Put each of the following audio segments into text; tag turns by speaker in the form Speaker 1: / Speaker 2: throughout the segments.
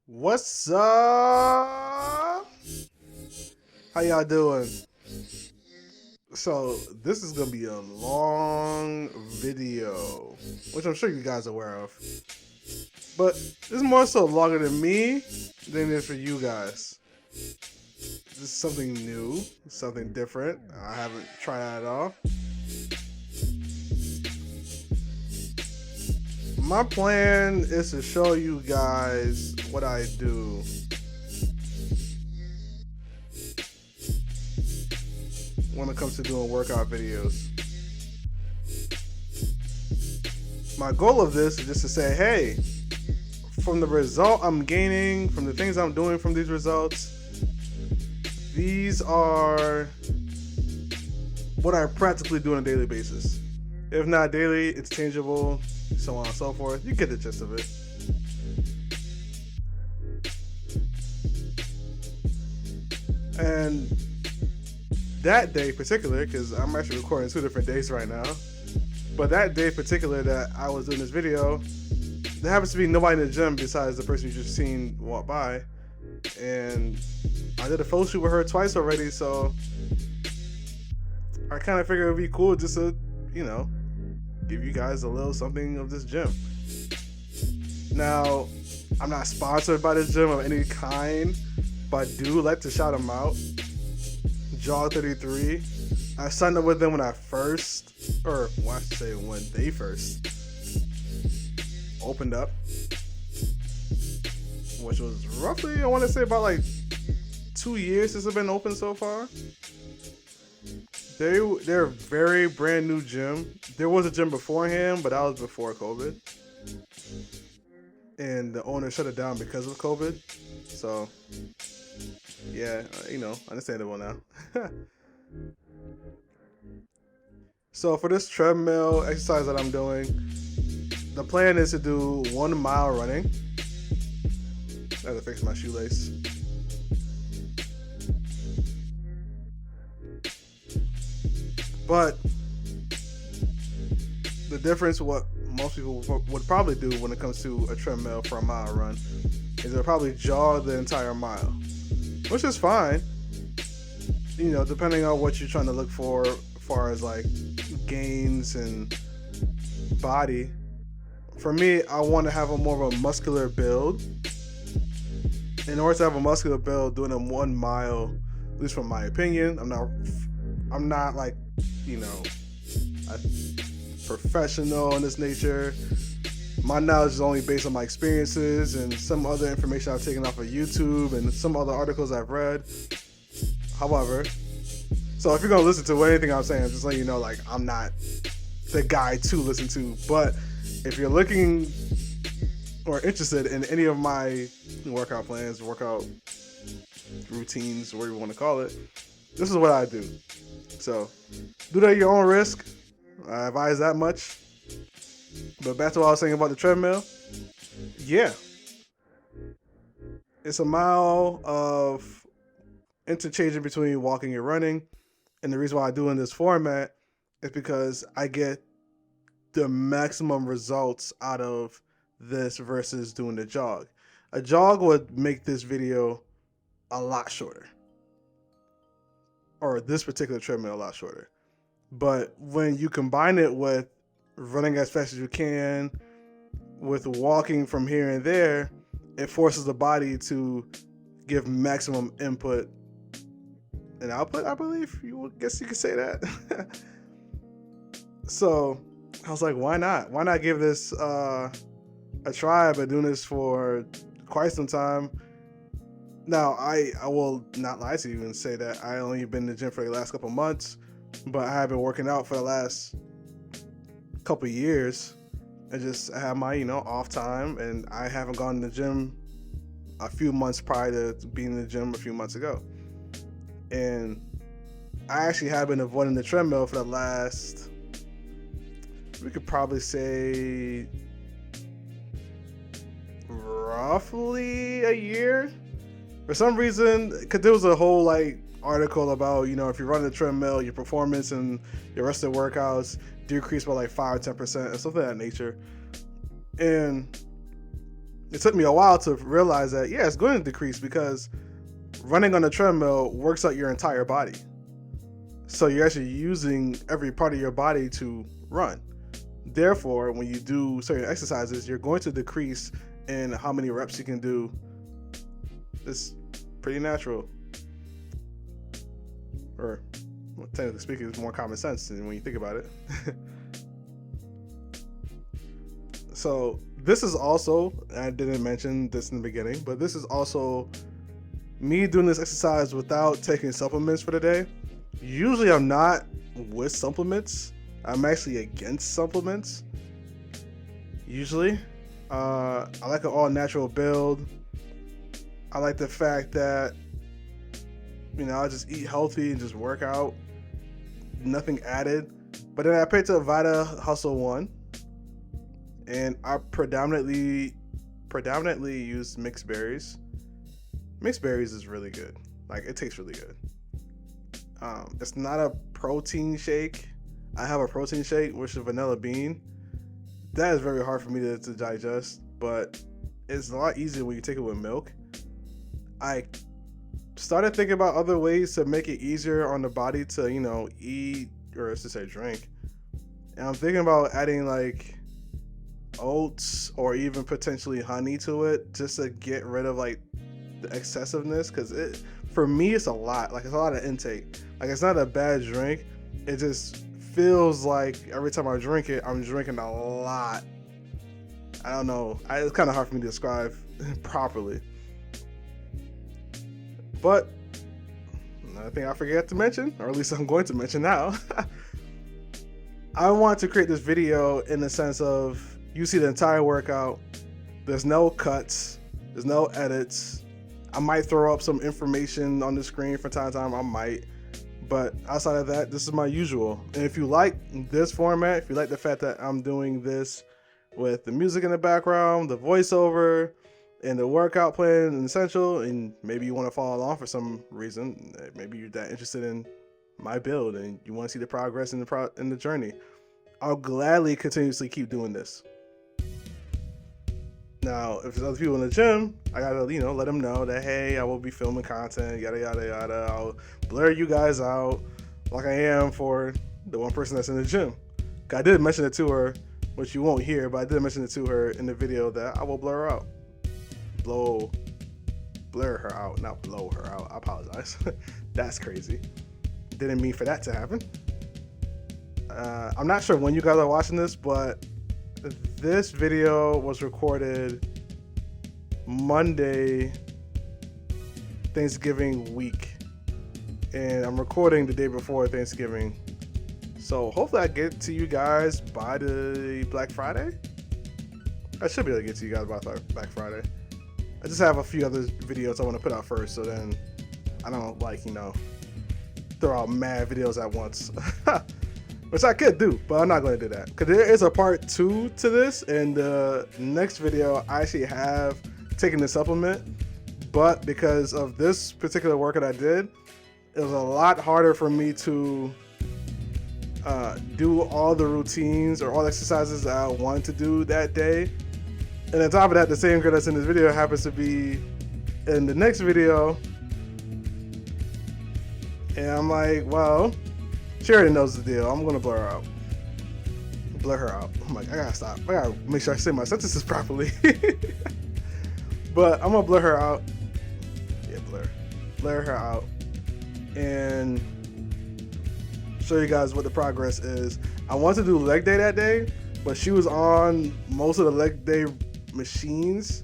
Speaker 1: What's up? How y'all doing? So this is gonna be a long video, which I'm sure you guys are aware of. But it's more so longer than me than it is for you guys. This is something new, something different. I haven't tried that at all. My plan is to show you guys what I do when it comes to doing workout videos. My goal of this is just to say, hey, from the result I'm gaining, from the things I'm doing from these results, these are what I practically do on a daily basis. If not daily, it's changeable, so on and so forth. You get the gist of it. And that day in particular, because I'm actually recording 2 different days right now, but that day in particular that I was doing this video, there happens to be nobody in the gym besides the person you just seen walk by. And I did a photo shoot with her twice already, so I kind of figured it would be cool just to, give you guys a little something of this gym. Now, I'm not sponsored by this gym of any kind, but I do like to shout them out. Jog 33. I signed up with them when I first, when they first opened up, which was roughly, I want to say about like 2 years since it's been open so far. They're a very brand new gym. There was a gym beforehand, but that was before COVID. And the owner shut it down because of COVID. So, yeah, understandable now. So for this treadmill exercise that I'm doing, the plan is to do 1 mile running. I have to fix my shoelace. But the difference, what most people would probably do when it comes to a treadmill for a mile run, is they'll probably jog the entire mile, which is fine. Depending on what you're trying to look for as far as like gains and body. For me, I want to have a more of a muscular build. In order to have a muscular build, doing a 1 mile, at least from my opinion, I'm not like, a professional in this nature. My knowledge is only based on my experiences and some other information I've taken off of YouTube and some other articles I've read. However, so if you're going to listen to anything I'm saying, I'm just letting you know, like, I'm not the guy to listen to. But if you're looking or interested in any of my workout plans, workout routines, whatever you want to call it, this is what I do. So do that at your own risk. I advise that much. But back to what I was saying about the treadmill. Yeah. It's a mile of interchanging between walking and running. And the reason why I do it in this format is because I get the maximum results out of this versus doing the jog. A jog would make this video a lot shorter. Or this particular treadmill a lot shorter. But when you combine it with running as fast as you can, with walking from here and there, it forces the body to give maximum input and output, I believe. Guess you could say that. So I was like, why not? Why not give this a try? I've been doing this for quite some time. Now, I will not lie to you and say that I only been in the gym for the last couple months, but I have been working out for the last couple years. I just have my, off time, and I haven't gone to the gym a few months prior to being in the gym a few months ago. And I actually have been avoiding the treadmill for the last, we could probably say, roughly a year. For some reason, because there was a whole article about, if you run the treadmill, your performance and your rest of the workouts decrease by 5 or 10% or something of that nature. And it took me a while to realize that, yeah, it's going to decrease because running on a treadmill works out your entire body. So you're actually using every part of your body to run. Therefore, when you do certain exercises, you're going to decrease in how many reps you can do. It's pretty natural. Or, well, technically speaking, it's more common sense when you think about it. So this is also, I didn't mention this in the beginning, but this is also me doing this exercise without taking supplements for the day. Usually I'm not with supplements. I'm actually against supplements. Usually. I like an all natural build. I like the fact that, I just eat healthy and just work out. Nothing added. But then I picked up Vita Hustle 1. And I predominantly use mixed berries. Mixed berries is really good. Like, it tastes really good. It's not a protein shake. I have a protein shake, which is vanilla bean. That is very hard for me to digest, but it's a lot easier when you take it with milk. I started thinking about other ways to make it easier on the body to, eat, or let's just say drink. And I'm thinking about adding like oats or even potentially honey to it, just to get rid of like the excessiveness, because for me it's a lot. Like, it's a lot of intake. Like, it's not a bad drink, it just feels like every time I drink it, I'm drinking a lot. I don't know, it's kind of hard for me to describe properly. But another thing I forgot to mention, or at least I'm going to mention now, I want to create this video in the sense of, you see the entire workout, there's no cuts, there's no edits. I might throw up some information on the screen from time to time, I might. But outside of that, this is my usual. And if you like this format, if you like the fact that I'm doing this with the music in the background, the voiceover, and the workout plan and essential, and maybe you want to follow along for some reason, maybe you're that interested in my build and you want to see the progress in the journey, I'll gladly continuously keep doing this. Now, if there's other people in the gym, I gotta, let them know that, hey, I will be filming content, yada, yada, yada. I'll blur you guys out like I am for the one person that's in the gym. I did mention it to her, which you won't hear, but I did mention it to her in the video that I will blur her out. Blur her out, not blow her out. I apologize. That's crazy. Didn't mean for that to happen. I'm not sure when you guys are watching this, but this video was recorded Monday, Thanksgiving week, and I'm recording the day before Thanksgiving. So hopefully I get to you guys by the Black Friday. I should be able to get to you guys by Black Friday. I just have a few other videos I want to put out first, so then I don't throw out mad videos at once. Which I could do, but I'm not going to do that. Because there is a part 2 to this, and the next video I actually have taken the supplement, but because of this particular workout I did, it was a lot harder for me to do all the routines or all the exercises that I wanted to do that day. And on top of that, the same girl that's in this video happens to be in the next video. And I'm like, well, she already knows the deal. I'm gonna blur her out. I'm like, I gotta stop. I gotta make sure I say my sentences properly. But I'm gonna blur her out. Yeah, blur her out, and show you guys what the progress is. I wanted to do leg day that day, but she was on most of the leg day machines,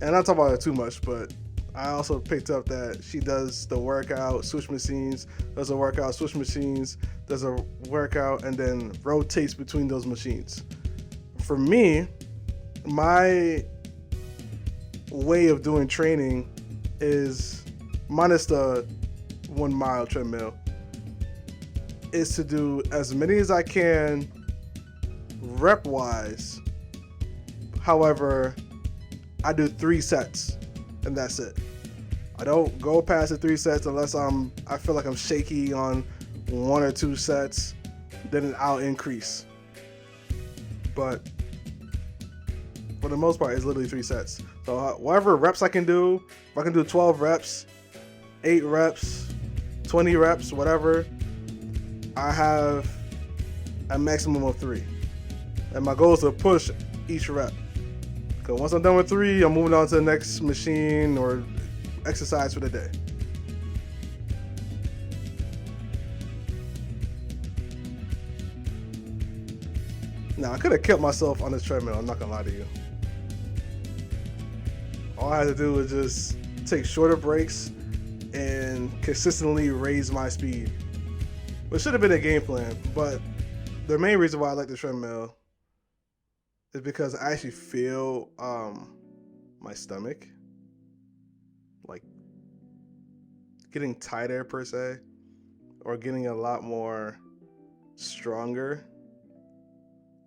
Speaker 1: and I'm not talking about it too much, but I also picked up that she does the workout, switch machines, does a workout, switch machines, does a workout, and then rotates between those machines. For me, my way of doing training is, minus the 1 mile treadmill, is to do as many as I can rep wise. However, I do 3 sets and that's it. I don't go past the 3 sets unless I feel like I'm shaky on 1 or 2 sets, then I'll increase. But for the most part, is literally 3 sets. So whatever reps I can do, if I can do 12 reps, 8 reps, 20 reps, whatever, I have a maximum of 3. And my goal is to push each rep. Because once I'm done with 3, I'm moving on to the next machine or exercise for the day. Now, I could have killed myself on this treadmill, I'm not gonna lie to you. All I had to do was just take shorter breaks and consistently raise my speed. Which should have been a game plan, but the main reason why I like the treadmill is because I actually feel my stomach like getting tighter per se, or getting a lot more stronger.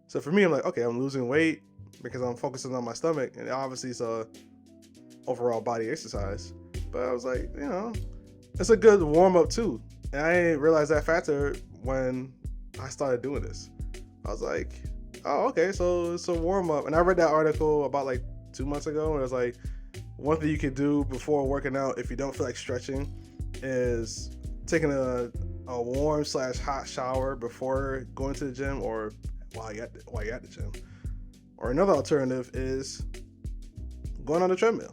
Speaker 1: So for me, I'm like, okay, I'm losing weight because I'm focusing on my stomach, and obviously it's a overall body exercise. But I was like, you know, it's a good warm up too. And I didn't realize that factor when I started doing this. I was like, oh, okay, so it's a warm up. And I read that article about like 2 months ago, and it was like, one thing you can do before working out if you don't feel like stretching is taking a warm/hot shower before going to the gym, or while you're at the gym. Or another alternative is going on the treadmill.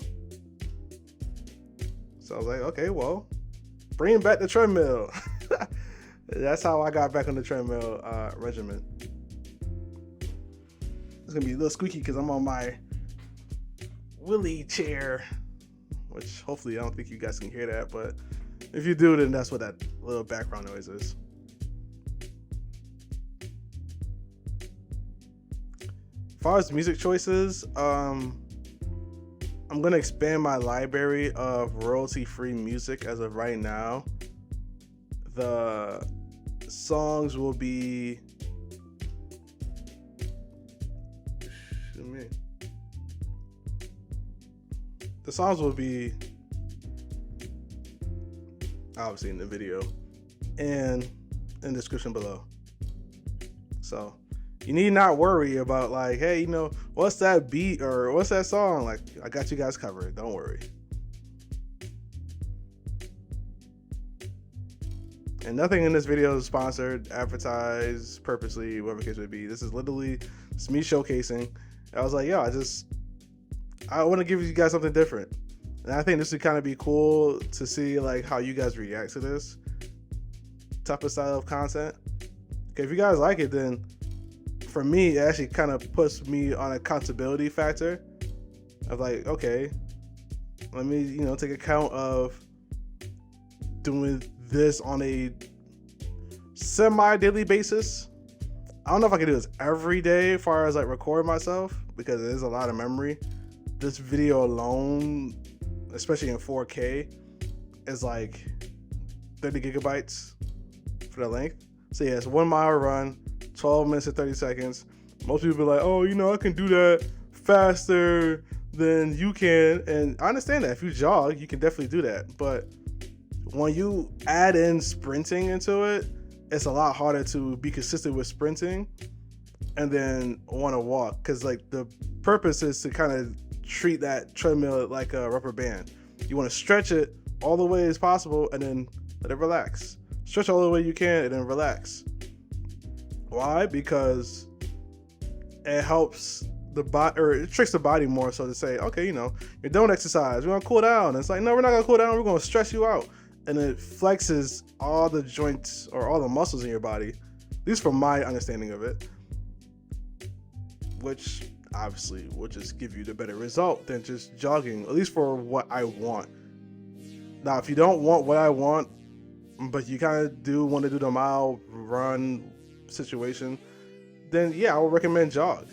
Speaker 1: So I was like, okay, well, bring back the treadmill. That's how I got back on the treadmill regimen. It's gonna be a little squeaky because I'm on my Willy chair, which hopefully I don't think you guys can hear that, but if you do, then that's what that little background noise is. As far as music choices, I'm gonna expand my library of royalty-free music as of right now. The songs will be obviously in the video and in the description below. So you need not worry about like, hey, you know, what's that beat or what's that song? Like, I got you guys covered. Don't worry. And nothing in this video is sponsored, advertised, purposely, whatever the case may be. This is literally just me showcasing. I was like, yo, I want to give you guys something different. And I think this would kind of be cool to see like how you guys react to this type of style of content. Okay, if you guys like it, then for me, it actually kind of puts me on accountability factor of like, okay, let me, you know, take account of doing this on a semi-daily basis. I don't know if I can do this every day as far as like record myself, because it is a lot of memory. This video alone, especially in 4K, is like 30 gigabytes for the length. So yeah, it's 1 mile run, 12 minutes and 30 seconds. Most people be like, oh, you know, I can do that faster than you can. And I understand that. If you jog, you can definitely do that. But when you add in sprinting into it, it's a lot harder to be consistent with sprinting and then want to walk. Because like the purpose is to kind of treat that treadmill like a rubber band. You want to stretch it all the way as possible and then let it relax. Stretch all the way you can and then relax. Why? Because it helps the body, or it tricks the body more so to say, okay, you know, you're done exercise, we're gonna cool down. And it's like, no, we're not gonna cool down, we're gonna stress you out. And it flexes all the joints or all the muscles in your body, at least from my understanding of it, which obviously will just give you the better result than just jogging, at least for what I want. Now, if you don't want what I want, but you kind of do want to do the mile run situation, then yeah, I would recommend jog.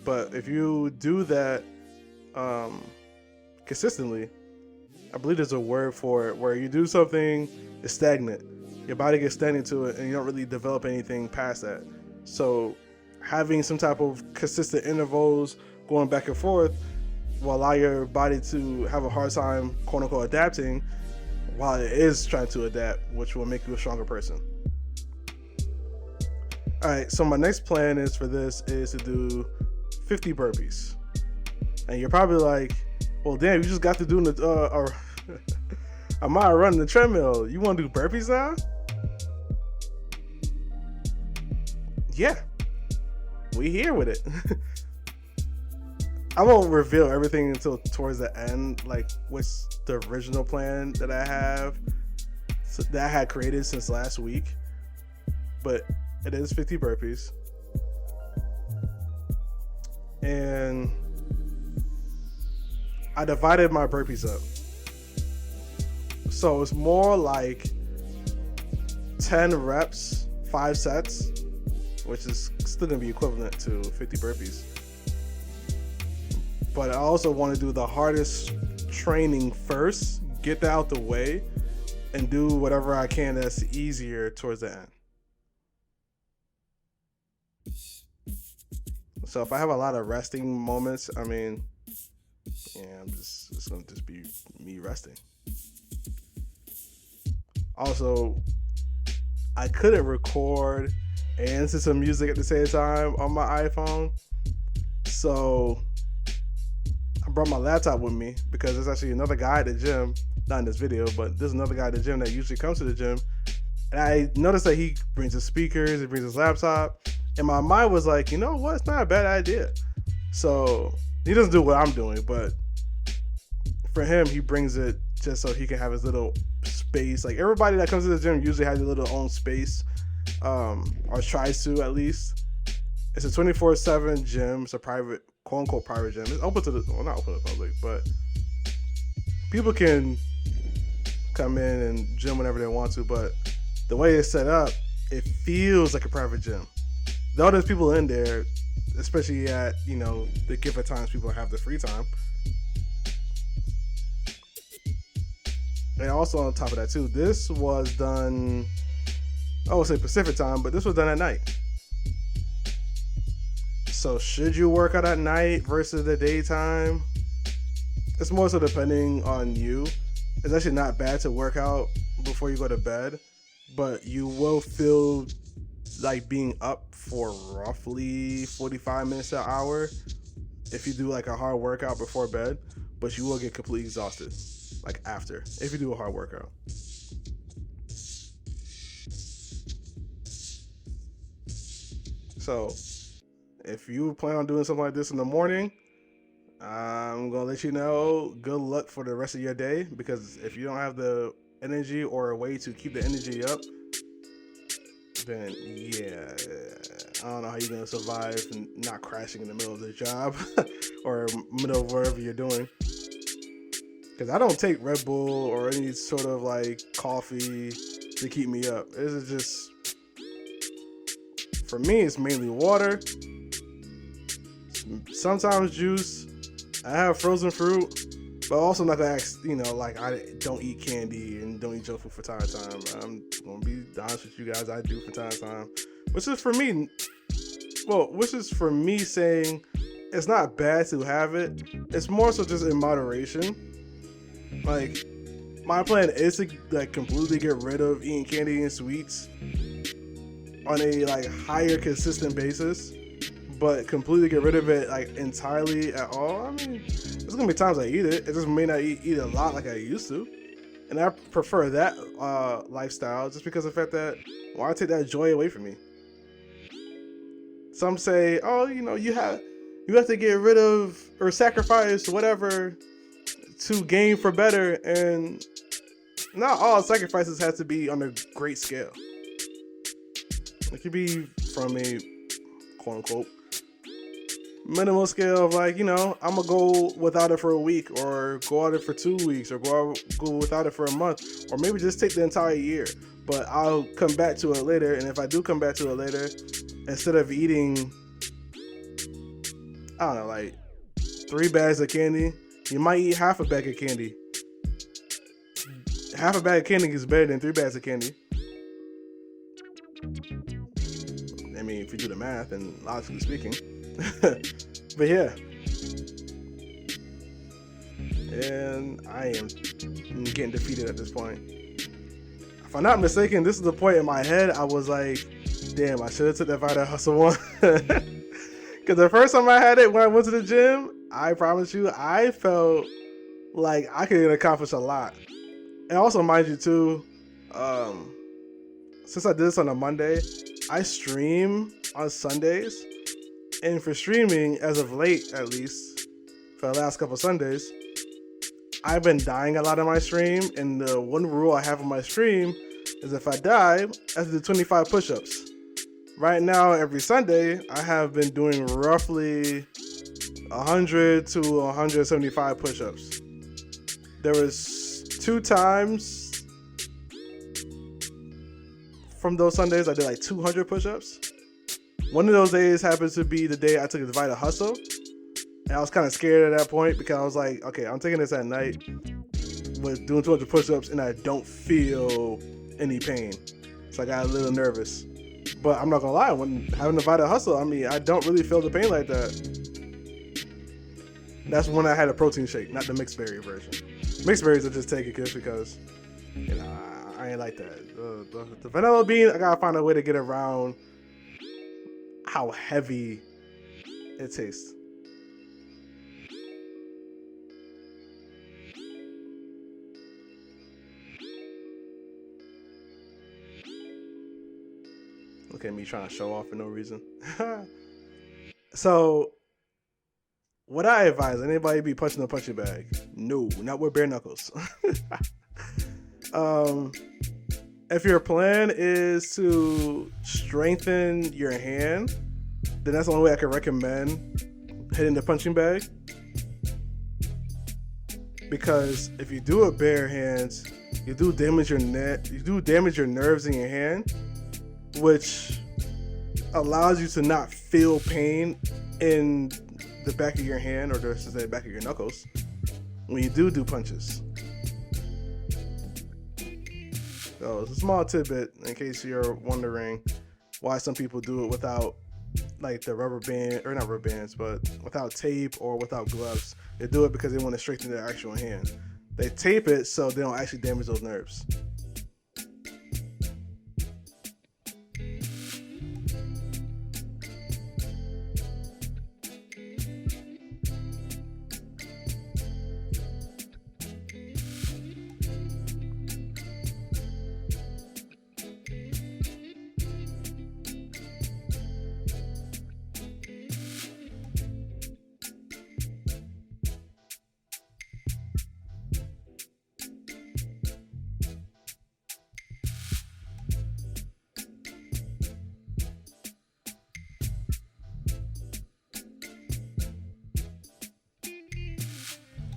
Speaker 1: But if you do that consistently, I believe there's a word for it, where you do something, it's stagnant. Your body gets stagnant to it and you don't really develop anything past that. So having some type of consistent intervals going back and forth will allow your body to have a hard time, quote unquote, adapting while it is trying to adapt, which will make you a stronger person. All right, so my next plan is for this is to do 50 burpees. And you're probably like, well, damn, you just got to do I'm out running the treadmill. You want to do burpees now? Yeah, we here with it. I won't reveal everything until towards the end, like what's the original plan that I have, that I had created since last week. But it is 50 burpees. And I divided my burpees up. So it's more like 10 reps, 5 sets, which is still going to be equivalent to 50 burpees. But I also want to do the hardest training first, get that out the way, and do whatever I can that's easier towards the end. So if I have a lot of resting moments, I mean, yeah, it's going to just be me resting. Also, I couldn't record and listen to music at the same time on my iPhone. So I brought my laptop with me because there's actually another guy at the gym, not in this video, but there's another guy at the gym that usually comes to the gym. And I noticed that he brings his speakers, he brings his laptop. And my mind was like, you know what? It's not a bad idea. So he doesn't do what I'm doing, but for him, he brings it just so he can have his little space. Like everybody that comes to the gym usually has their little own space, or tries to at least. It's a 24/7 gym. It's a private, quote unquote, private gym. It's open to not open to the public, but people can come in and gym whenever they want to. But the way it's set up, it feels like a private gym. Though there's people in there, especially at, the given times people have the free time. And also on top of that too, this was done, I would say Pacific time, but this was done at night. So should you work out at night versus the daytime? It's more so depending on you. It's actually not bad to work out before you go to bed, but you will feel like being up for roughly 45 minutes to an hour if you do like a hard workout before bed, but you will get completely exhausted like after if you do a hard workout. So if you plan on doing something like this in the morning, I'm gonna let you know, good luck for the rest of your day, because if you don't have the energy or a way to keep the energy up, then yeah, I don't know how you're gonna survive and not crashing in the middle of the job or middle of wherever you're doing. Because I don't take Red Bull or any sort of like coffee to keep me up. This is just, for me, it's mainly water, sometimes juice. I have frozen fruit, but also not gonna ask, like I don't eat candy and don't eat junk food for time to time. I'm gonna be honest with you guys, I do from time to time, which is for me saying it's not bad to have it. It's more so just in moderation. Like, my plan is to like completely get rid of eating candy and sweets on a like higher consistent basis, but completely get rid of it like entirely at all. I mean, there's gonna be times I eat it. It just may not eat a lot like I used to, and I prefer that lifestyle just because of the fact that why take that joy away from me. Some say, oh, you have to get rid of or sacrifice whatever to gain for better, and not all sacrifices have to be on a great scale. It could be from a quote unquote minimal scale of like, I'm gonna go without it for a week, or go out it for 2 weeks, or go without it for a month, or maybe just take the entire year. But I'll come back to it later, and if I do come back to it later, instead of eating, I don't know, like 3 bags of candy, you might eat half a bag of candy. Half a bag of candy is better than 3 bags of candy. I mean, if you do the math and logically speaking. But yeah. And I am getting defeated at this point. If I'm not mistaken, this is the point in my head I was like, damn, I should have took that Vita Hustle one. Because the first time I had it when I went to the gym, I promise you, I felt like I could accomplish a lot. And also, mind you, too, since I did this on a Monday, I stream on Sundays. And for streaming, as of late at least, for the last couple Sundays, I've been dying a lot on my stream. And the one rule I have on my stream is if I die, I have to do 25 push-ups. Right now, every Sunday, I have been doing roughly 100 to 175 push-ups. There was 2 times from those Sundays I did like 200 push-ups. One of those days happens to be the day I took a Vita Hustle. And I was kind of scared at that point because I was like, okay, I'm taking this at night with doing 200 push-ups and I don't feel any pain. So I got a little nervous. But I'm not gonna lie, when having a Vita Hustle, I mean, I don't really feel the pain like that. That's when I had a protein shake, not the mixed berry version. Mixed berries I just take it just because, you know, I ain't like that. The vanilla bean, I gotta find a way to get around how heavy it tastes. Look at me trying to show off for no reason. So, would I advise anybody be punching a punching bag? No, not with bare knuckles. If your plan is to strengthen your hand, then that's the only way I can recommend hitting the punching bag. Because if you do it bare hands, you do damage your nerves in your hand, which allows you to not feel pain in the back of your hand, or the back of your knuckles, when you do punches. So it's a small tidbit in case you're wondering why some people do it without like the rubber band, or not rubber bands, but without tape or without gloves. They do it because they want to strengthen their actual hand. They tape it so they don't actually damage those nerves.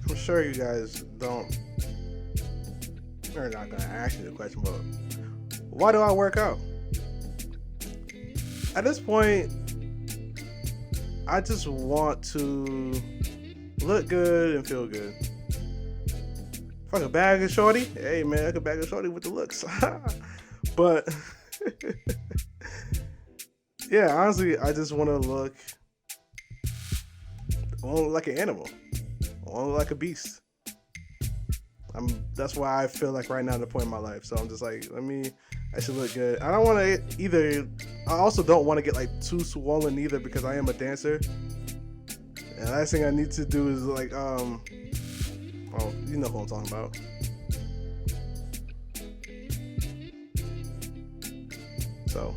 Speaker 1: I'm sure you guys are not gonna ask you the question, but why do I work out? At this point, I just want to look good and feel good. If I could bag a shorty, hey man, I could bag a shorty with the looks. But yeah, honestly, I just want to look like an animal. I want to look like a beast. That's why I feel like right now at the point in my life. So I'm just like, I should look good. I don't want to either. I also don't want to get like too swollen either, because I am a dancer. And the last thing I need to do is like, oh, you know who I'm talking about. So,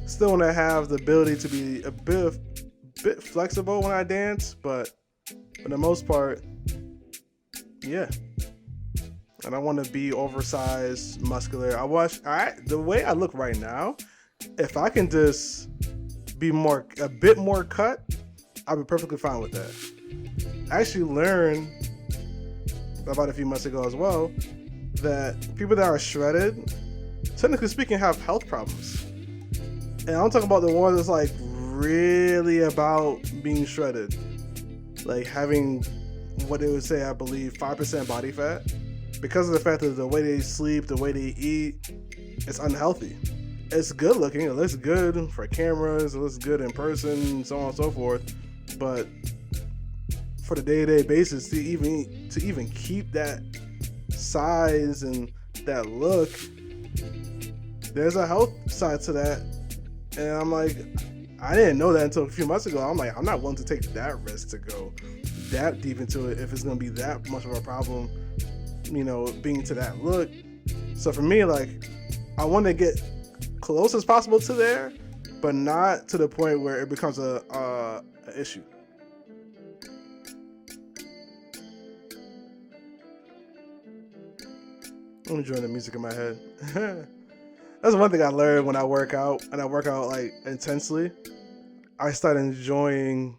Speaker 1: still want to have the ability to be a bit flexible when I dance, but for the most part, yeah. And I want to be oversized, muscular. The way I look right now, if I can just be a bit more cut, I'll be perfectly fine with that. I actually learned about a few months ago as well that people that are shredded, technically speaking, have health problems. And I'm talking about the ones that's like really about being shredded, like having what they would say, I believe, 5% body fat, because of the fact that the way they sleep, the way they eat, it's unhealthy. It's good looking, it looks good for cameras, it looks good in person, so on and so forth, but for the day-to-day basis, to even keep that size and that look, there's a health side to that. And I'm like, I didn't know that until a few months ago. I'm like, I'm not willing to take that risk to go that deep into it if it's gonna be that much of a problem, you know, being to that look. So for me, like, I want to get close as possible to there, but not to the point where it becomes a issue. I'm enjoying the music in my head. That's one thing I learned when I work out, and I work out like intensely. I start enjoying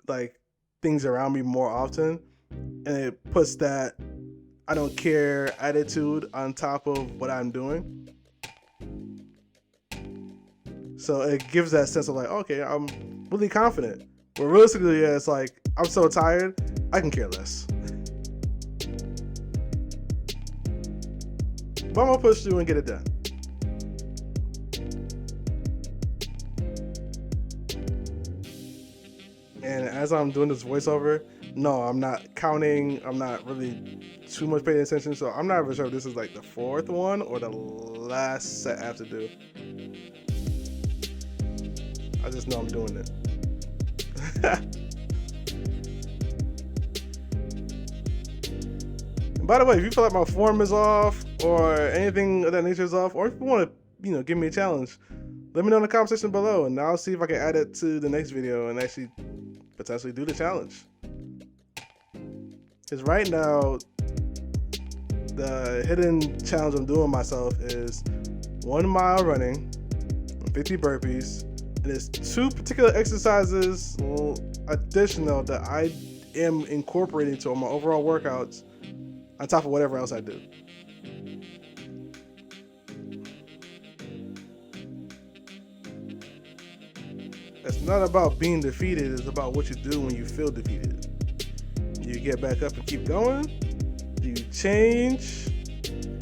Speaker 1: like things around me more often, and it puts that I don't care attitude on top of what I'm doing. So it gives that sense of like, okay, I'm really confident. But realistically, yeah, it's like, I'm so tired, I can care less. But I'm gonna push through and get it done. And as I'm doing this voiceover, no, I'm not counting. I'm not really too much paying attention. So I'm not even sure if this is like the 4th one or the last set I have to do. I just know I'm doing it. And by the way, if you feel like my form is off or anything of that nature is off, or if you want to, you know, give me a challenge, let me know in the comment section below, and I'll see if I can add it to the next video and actually potentially do the challenge. Because right now, the hidden challenge I'm doing myself is 1 mile running, 50 burpees, and there's 2 particular exercises additional that I am incorporating to my overall workouts on top of whatever else I do. It's not about being defeated, it's about what you do when you feel defeated. Do you get back up and keep going? Do you change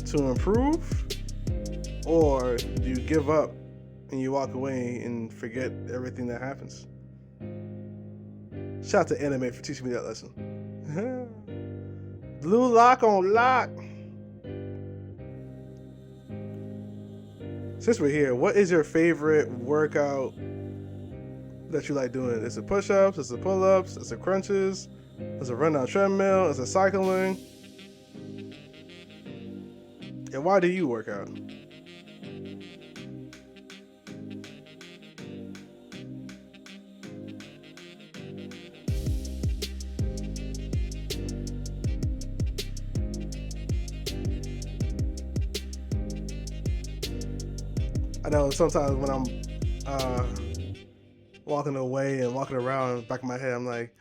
Speaker 1: to improve? Or do you give up and you walk away and forget everything that happens? Shout out to Anime for teaching me that lesson. Blue lock on lock. Since we're here, what is your favorite workout that you like doing? Is it push-ups? Is it pull-ups? Is it crunches? Is it run on treadmill? Is it cycling? And why do you work out? I know sometimes when I'm walking away and walking around, back in my head, I'm like,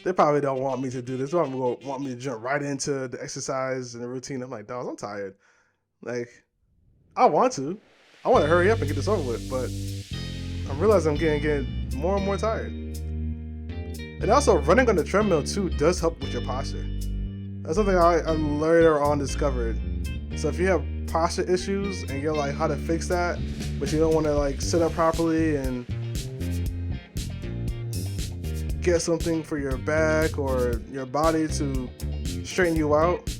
Speaker 1: they probably don't want me to do this. They want me to jump right into the exercise and the routine. I'm like, dog, I'm tired. Like, I want to hurry up and get this over with, but I realize I'm getting more and more tired. And also, running on the treadmill too does help with your posture. That's something I later on discovered. So if you have posture issues and you're like, how to fix that, but you don't want to like sit up properly and get something for your back or your body to straighten you out,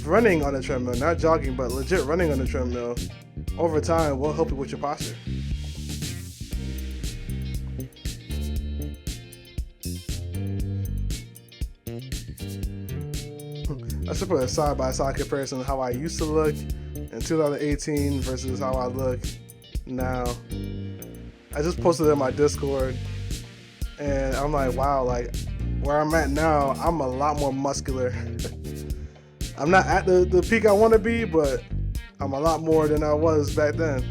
Speaker 1: running on the treadmill, not jogging, but legit running on the treadmill, over time will help you with your posture. I should put a side-by-side comparison of how I used to look in 2018 versus how I look now. I just posted it in my Discord, and I'm like, wow, like where I'm at now, I'm a lot more muscular. I'm not at the peak I want to be, but I'm a lot more than I was back then.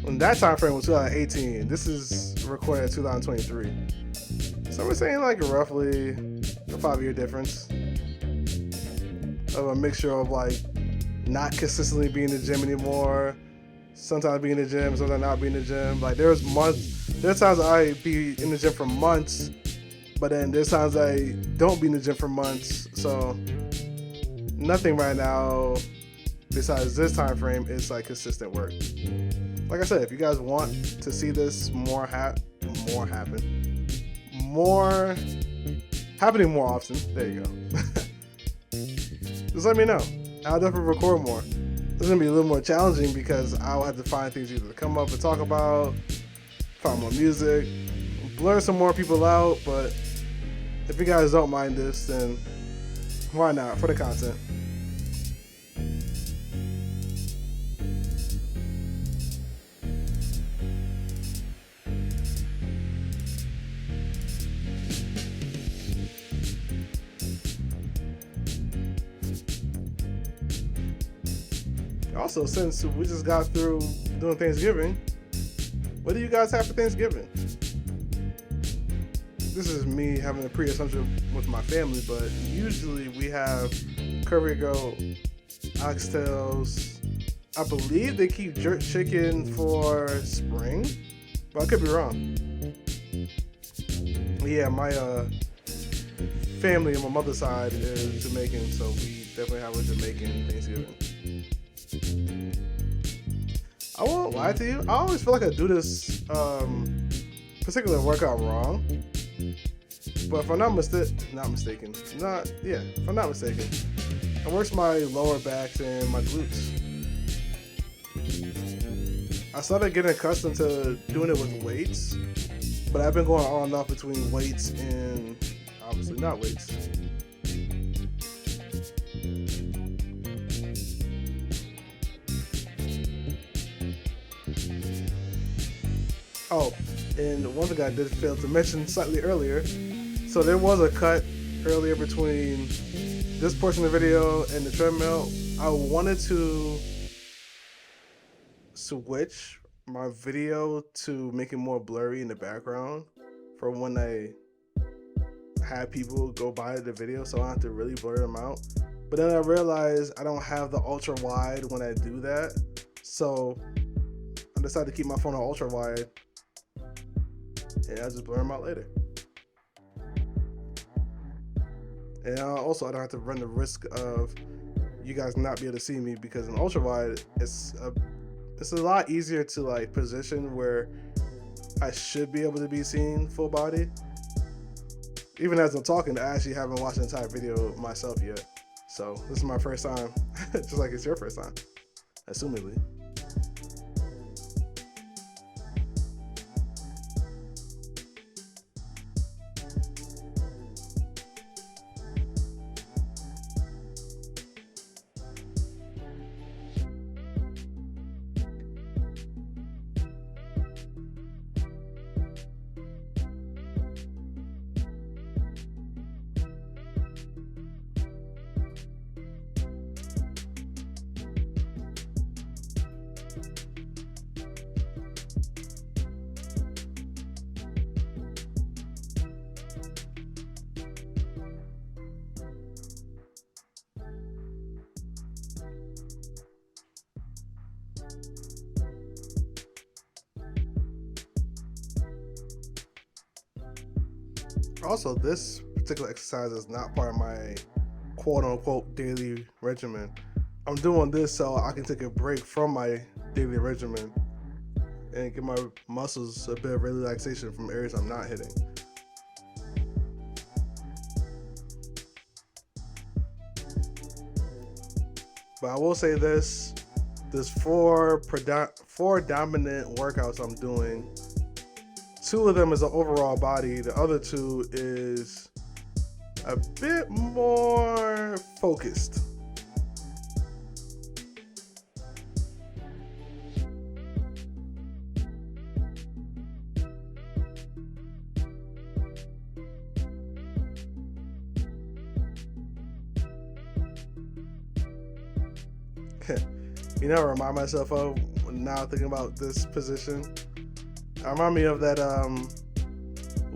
Speaker 1: When that time frame was 2018, this is recorded in 2023. So we're saying like roughly a 5-year difference of a mixture of like not consistently being in the gym anymore, sometimes being in the gym, sometimes not being in the gym. Like there's times I be in the gym for months, but then there's times I don't be in the gym for months. So nothing right now besides this time frame is like consistent work. Like I said, if you guys want to see this more happening more often, there you go. Just let me know. I'll definitely record more. it's gonna be a little more challenging because I'll have to find things either to come up and talk about, find more music, blur some more people out. But if you guys don't mind this, then why not, for the content. Also, since we just got through doing Thanksgiving, what do you guys have for Thanksgiving? This is me having a pre-assumption with my family, but usually we have curry goat, oxtails. I believe they keep jerk chicken for spring, but I could be wrong. Yeah, my family on my mother's side is Jamaican, so we definitely have a Jamaican Thanksgiving. I won't lie to you, I always feel like I do this particular workout wrong. But if I'm not mistaken, it works my lower backs and my glutes. I started getting accustomed to doing it with weights, but I've been going on and off between weights and obviously not weights. Oh, and one thing I did fail to mention slightly earlier, so there was a cut earlier between this portion of the video and the treadmill. I wanted to switch my video to make it more blurry in the background for when I have people go by the video, so I don't have to really blur them out. But then I realized I don't have the ultra wide when I do that, so I decided to keep my phone on ultra wide, and I'll just blur them out later. And also, I don't have to run the risk of you guys not be able to see me, because in ultra wide, it's a lot easier to like position where I should be able to be seen full body. Even as I'm talking, I actually haven't watched the entire video myself yet, so this is my first time, just like it's your first time, assumedly. Also, this particular exercise is not part of my quote-unquote daily regimen. I'm doing this so I can take a break from my daily regimen and give my muscles a bit of relaxation from areas I'm not hitting. But I will say this, there's four dominant workouts I'm doing. 2 of them is an overall body. The other 2 is a bit more focused. You know what I remind myself of now thinking about this position? I remind me of that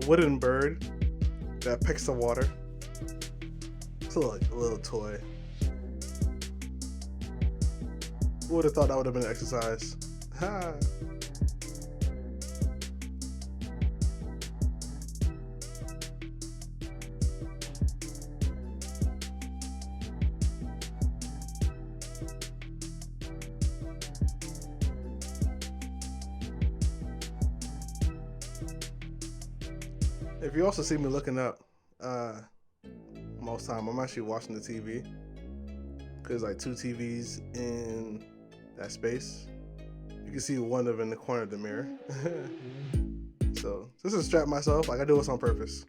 Speaker 1: wooden bird that picks the water. It's like a little toy. Who would have thought that would have been an exercise? Ha! If you also see me looking up, most time I'm actually watching the TV, because like 2 TVs in that space. You can see one of them in the corner of the mirror. So this is strap myself. Like I do this on purpose.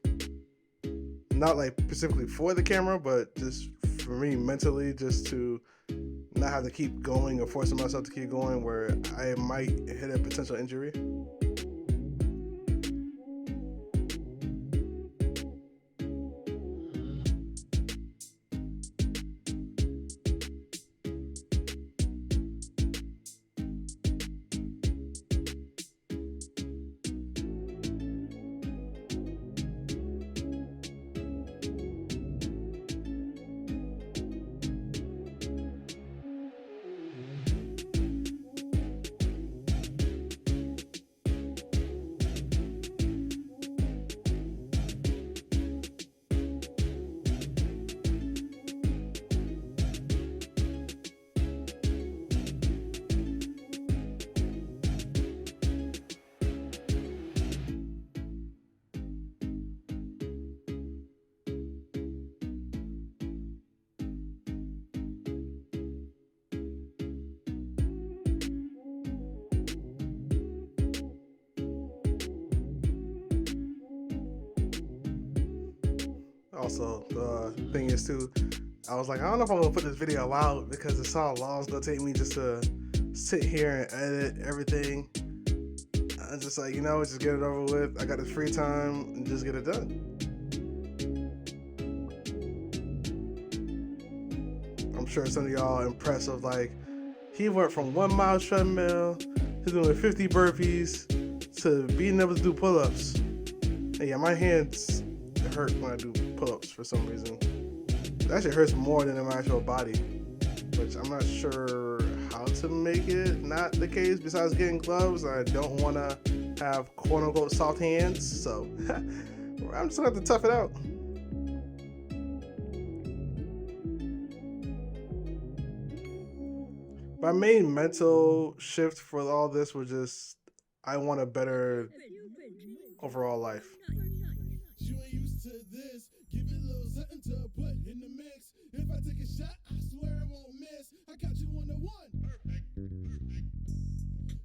Speaker 1: Not like specifically for the camera, but just for me mentally, just to not have to keep going or forcing myself to keep going where I might hit a potential injury. Also, the thing is too, I was like, I don't know if I'm gonna put this video out because it's how long it's gonna take me just to sit here and edit everything. I'm just like, just get it over with. I got this free time and just get it done. I'm sure some of y'all are impressed of like, he went from 1 mile treadmill to doing 50 burpees to being able to do pull-ups. And yeah, my hands hurt when I do pull-ups for some reason. It actually hurts more than in my actual body, which I'm not sure how to make it not the case. Besides getting gloves, I don't want to have quote-unquote soft hands, so I'm just gonna have to tough it out. My main mental shift for all this was just, I want a better overall life.
Speaker 2: You ain't used to this. Give it a little something to put in the mix. If I take a shot, I swear I won't miss. I got you on the one. Perfect.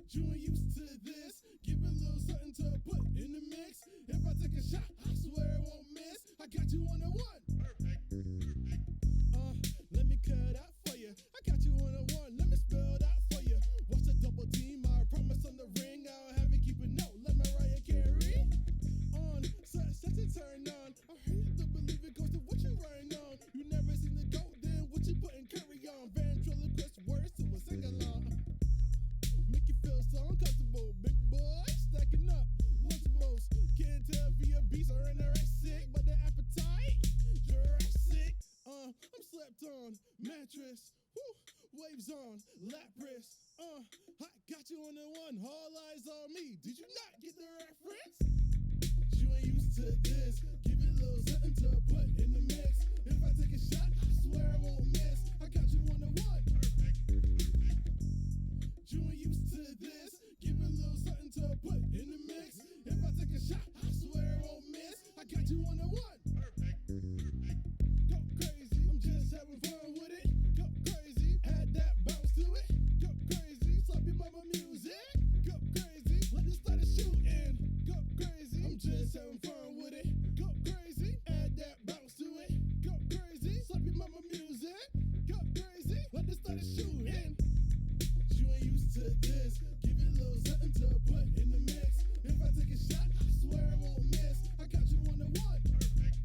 Speaker 2: You ain't used to this. Give it a little something to put in the mix. If I take a shot, I swear I won't miss. I got you on the one. Perfect. Let me cut out for you. I got you on the one. Let me spell it out for you. Watch the double team. I promise on the ring. I'll have you keep it note. Let Mariah carry on. Set it turn on. I heard you don't believe it goes to what you riding on. You never seen the goat, then what you putting carry on. Ventriloquist words to a sing along. Make you feel so uncomfortable. Big boy stacking up. Lunchables. Can't tell if you're a beast or anorexic, but the appetite Jurassic. I'm slept on mattress. Woo, waves on lap wrist. I got you on the one. All eyes on me. Did you not get the reference? You ain't used to this. Give it a little something to put in the mix. If I take a shot, I swear I won't miss. I got you on the one. Perfect. You ain't used to this. Give it a little something to put in the mix. If I take a shot, I swear I won't miss. I got you on the one. Perfect. Go crazy. I'm just having fun with it. Go crazy. Add that bounce to it. Go crazy. Slap your mama music. Go crazy. Let it start a shooting. Go crazy. I'm just having fun with it. Go crazy. Add that bounce to it. Go crazy. Slap your mama music. Go crazy. Let it start a shooting. You ain't used to this. Give it a little something to put in the mix. If I take a shot, I swear I won't miss. I got you on the one. Perfect.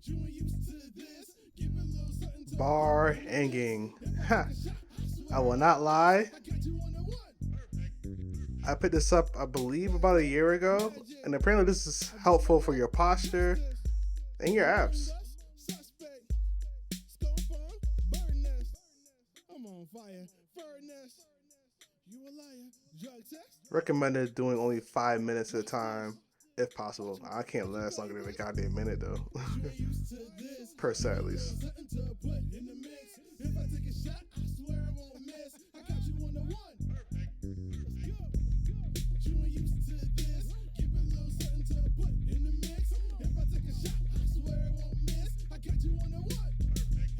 Speaker 2: You ain't used to this. Give it a little something to
Speaker 1: Bar hanging. Ha. I will not lie. I picked this up, I believe, about a year ago, and apparently this is helpful for your posture and your abs.
Speaker 2: I'm on fire. Furnace. You a liar. Drug test.
Speaker 1: Recommended doing only 5 minutes at a time, if possible. I can't last longer than a goddamn minute though. Per set at least.
Speaker 2: If I take a shot, I swear I won't miss. I got you on the one. Perfect. Let's go. You ain't used to this. Give it a little something to put in the mix. If I take a shot, I swear I won't miss. I got you on the one. Perfect.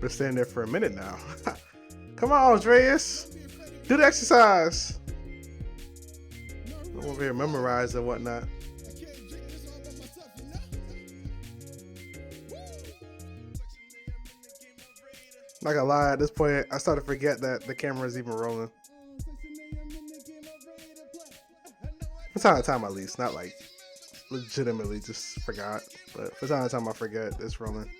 Speaker 1: Been standing there for a minute now. Come on, Dreas. Do the exercise. I'm over here memorize and whatnot. Not gonna lie, at this point, I started to forget that the camera is even rolling. From time to time, at least. Not like legitimately just forgot. But from time to time, I forget it's rolling.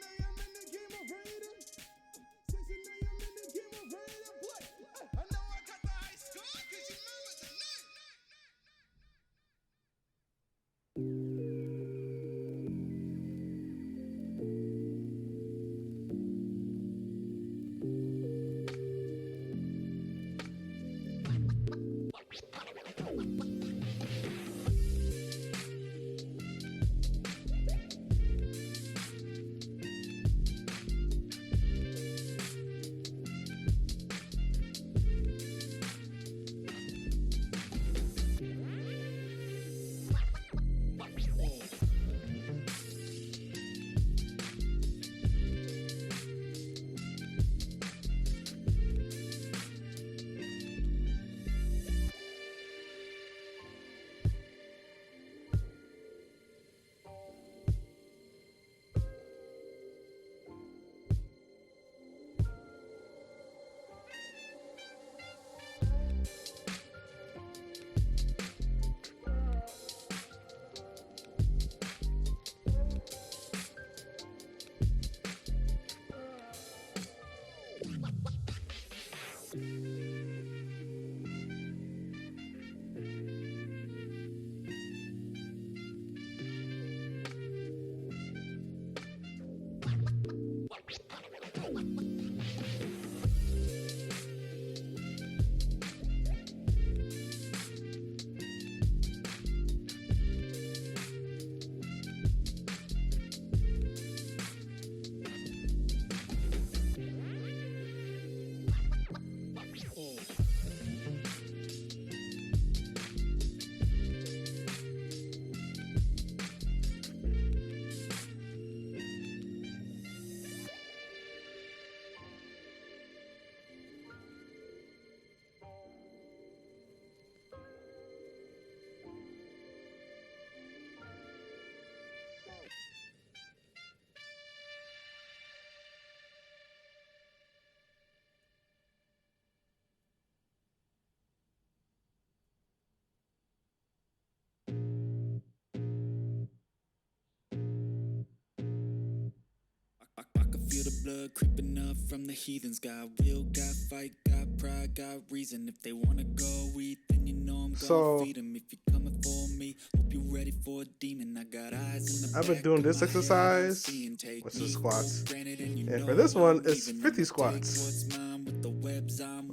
Speaker 2: I can feel the blood creeping up from the heathens. Got will, got fight, got pride, got reason. If they wanna go eat, then you know I'm gonna feed them. If you're coming for me, hope you're ready for a demon. I got eyes in the
Speaker 1: I've been doing this exercise, which is squats. And for this one, it's 50 squats.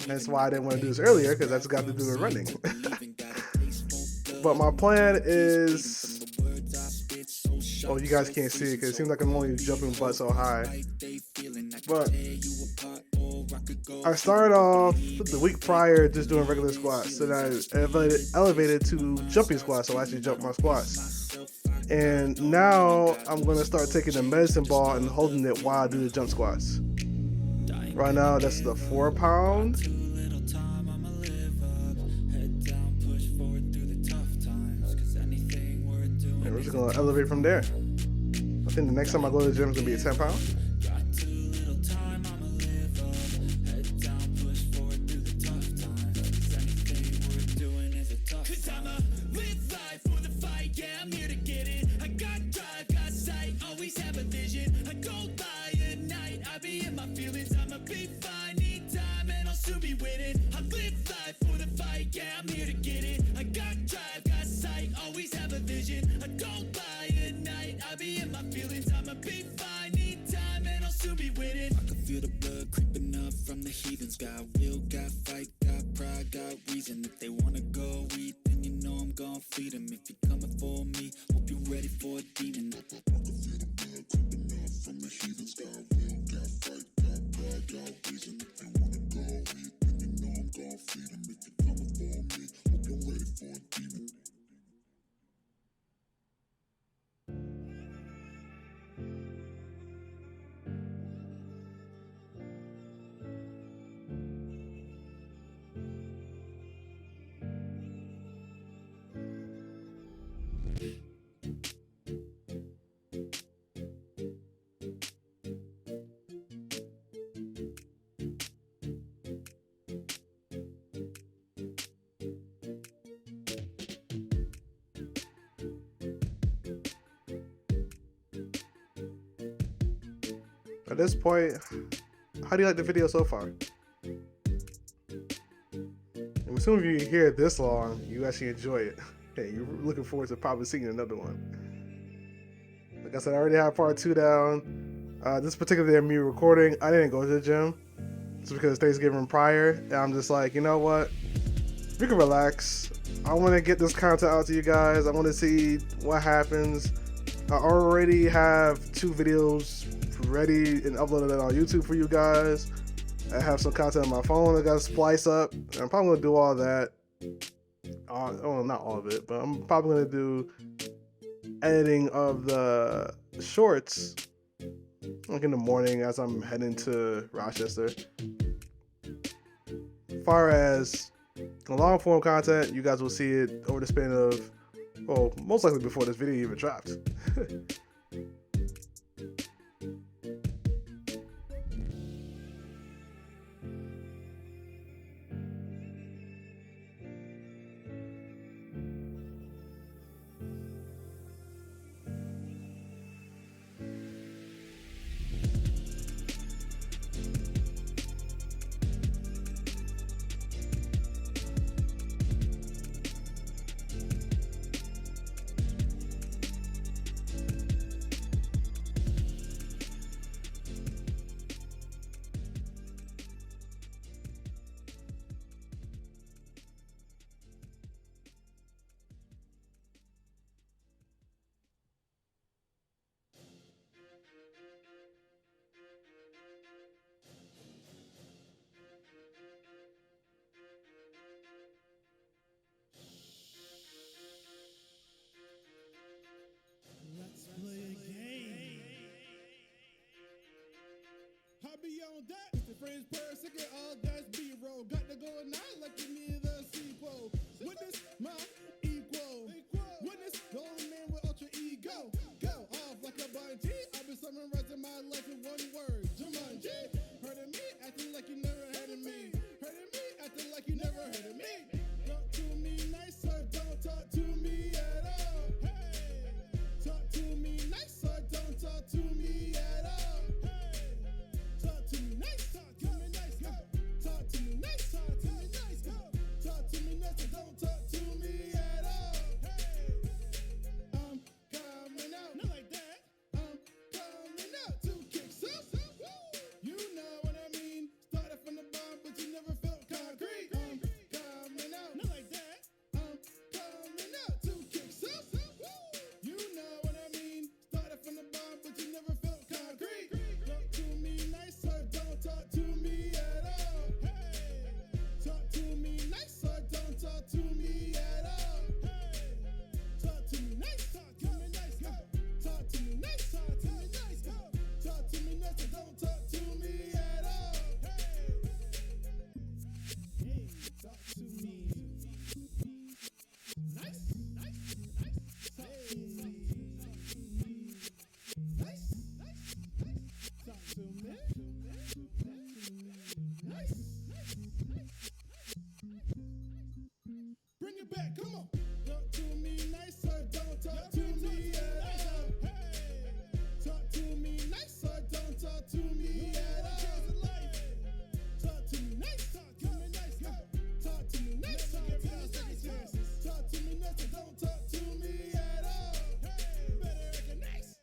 Speaker 1: That's why I didn't want to do this earlier, because I just got to do the running. But my plan is... Oh, you guys can't see it because it seems like I'm only jumping butt so high. But I started off the week prior just doing regular squats. Then I elevated to jumping squats, so I actually jumped my squats. And now I'm going to start taking the medicine ball and holding it while I do the jump squats. Right now, that's the 4 pound. And we're just going to elevate from there. I think the next time I go to the gym is going to be a 10 pound. Got will, got fight, got pride, got reason. If they wanna go eat, then you know I'm gon' feed them. If you're coming for me, hope you're ready for a demon. I can feel the blood creeping up from the heathens. Got will, got fight, got pride, got reason. If they wanna go eat, then you know I'm gon' feed them. If you're coming for me, hope you're ready for a demon. At this point, how do you like the video so far? I'm assuming if you hear it this long, you actually enjoy it. Hey, you're looking forward to probably seeing another one. Like I said, I already have part 2 down. This particular day of me recording, I didn't go to the gym. It's because Thanksgiving prior, and I'm just like, you know what? We can relax. I want to get this content out to you guys. I want to see what happens. I already have 2 videos ready and uploaded on YouTube for you guys. I have some content on my phone I got to splice up. And I'm probably going to do all that. Oh, not all of it, but I'm probably going to do editing of the shorts like in the morning as I'm heading to Rochester. As far as the long form content, you guys will see it over the span of, well, most likely before this video even dropped.
Speaker 2: Let's play a game. Hobby on that. It's the French per second, all that's B-roll. Got to go now like you need a sequel. Witness my equal. Witness the only man with ultra ego. Go off like a bungee. I've been summarizing my life in one word. Jumanji. Heard of me, acting like you never heard of me. Heard of me, acting like you never heard of me. Talk to me nice or don't talk to me at all. Hey, talk to me nice or don't talk to me at all. Hey, talk to me nice, talk to me nice, go. Talk to me nice, talk to me nice, go. Talk to me nice or don't talk to me at all. Hey, I'm coming out, not like that. I'm coming out to kick some. You know what I mean. Started from the bottom, but you never felt concrete. I'm coming out, not like that. I'm coming out to kick some. You know what I mean. Started from the bottom, but you never felt concrete. Talk to me nice or don't talk to me at all. Hey, talk to me nice or don't talk to me at all. Hey, talk to me nice, talk to me nice, go. Talk to me nice, talk to me nice, go. Talk to me nice or don't talk to me at all. Hey, talk to me nice, nice, nice. Hey, nice, nice, nice. Talk to me nice, nice, nice. Bring it back, come on. Talk to me nice or don't talk to me at all. Hey, talk to me nice or don't talk to me at all. Talk to me nice, talk to me nice, go. Talk to me nice, talk to me nice, go. Talk to me nice or don't talk to me at all. Hey, better recognize.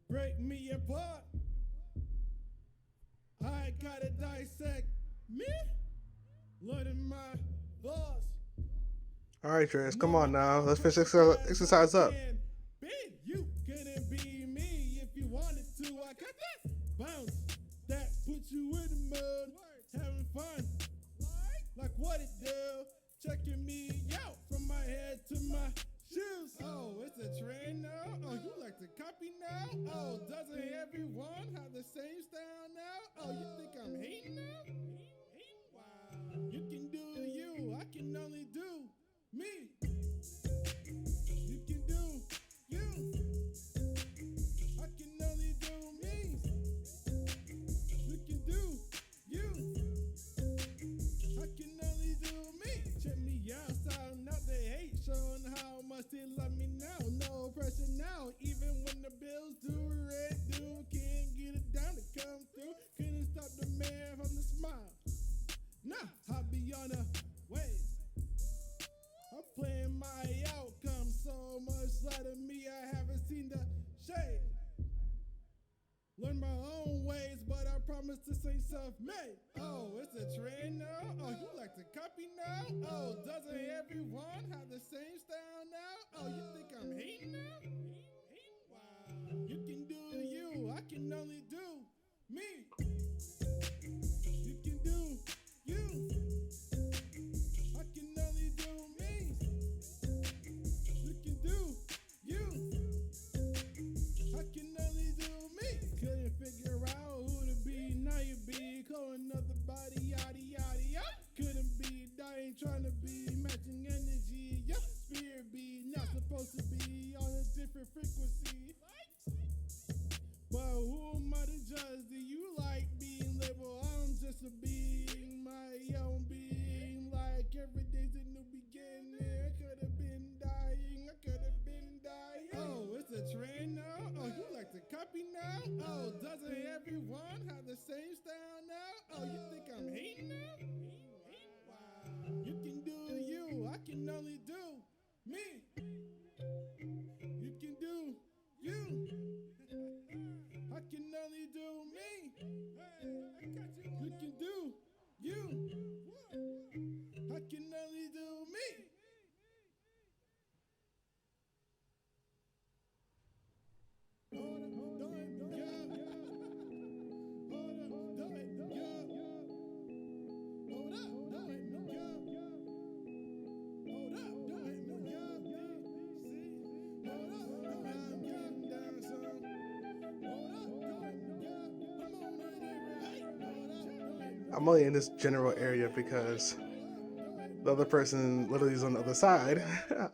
Speaker 2: Break me apart. I gotta dissect me. Learning my thoughts.
Speaker 1: All right, Dreas, come on now. Let's finish exercise up.
Speaker 2: You couldn't be me if you wanted to. I got that bounce that puts you in the mood, having fun. Like what it do? Checking me out from my head to my shoes. Oh, it's a trend now. Oh, you like to copy now? Oh, doesn't everyone have the same style now? Oh, you think I'm hating now? Wow. You can do you. I can only do me. You can do you. I can only do me. You can do you. promise this ain't self-made. Oh, it's a trend now? Oh, you like to copy now? Oh, doesn't everyone have the same style now? Oh, you think I'm hating now? Wow. You can do you, I can only do me. You can do you, I can only do me. You can do you, I can only do me. Couldn't figure out who to be, now you be calling another body, yada yada yada. Couldn't be dying, trying to be matching energy. Your spirit be not supposed to be on a different frequency. But who am I to judge? Do you like being labeled? I'm just a being, my own being. Like every day's a new beginning. I could have been dying, I could have been dying. Oh, it's a trend now? Oh, you like to copy now? Oh, doesn't everyone have the same style now? Oh, you think I'm hating now? Wow. You can do you, I can only do me. You can do you, I can only do me. You can do you, I can only do me. Hold up, do it, yeah. Hold up, do it, yeah. Hold up, do it, yeah. Hold up, do it, yeah. See? Hold up, do it, I'm getting down some. Hold up, do it, yeah. I'm on it every night. Hold up, do it.
Speaker 1: I'm only in this general area because the other person literally is on the other side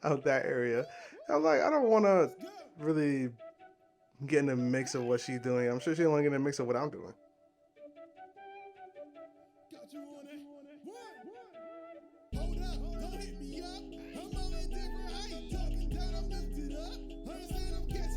Speaker 1: of that area. I'm like, I don't want to really get in the mix of what she's doing. I'm sure she don't want to get in the mix of what I'm doing.
Speaker 2: Got you on it. Hold up, don't hit me up. I'm on a different height. Talking down, I'm lifted up. Understand I'm catching